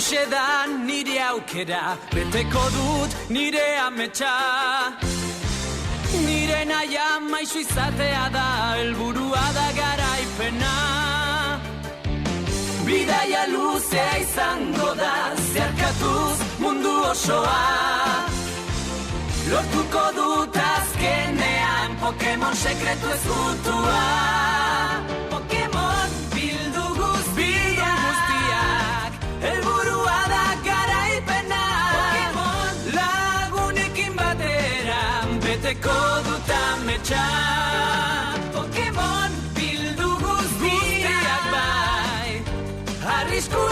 Hauxe da nire aukera, beteko dut nire ametsa. Nire naia maisu izatea da, helburua da garaipena. Bidaia luzea izango da, zeharkatuz mundu osoa. Lortuko dut azkenean, Pokemon sekretu ezkutua. Pokemon bildu guztiak, helburua da garaipena. Pokemon lagunekin batera, beteko dut ametsa. Pokemon bildu guztiak bai, arrisku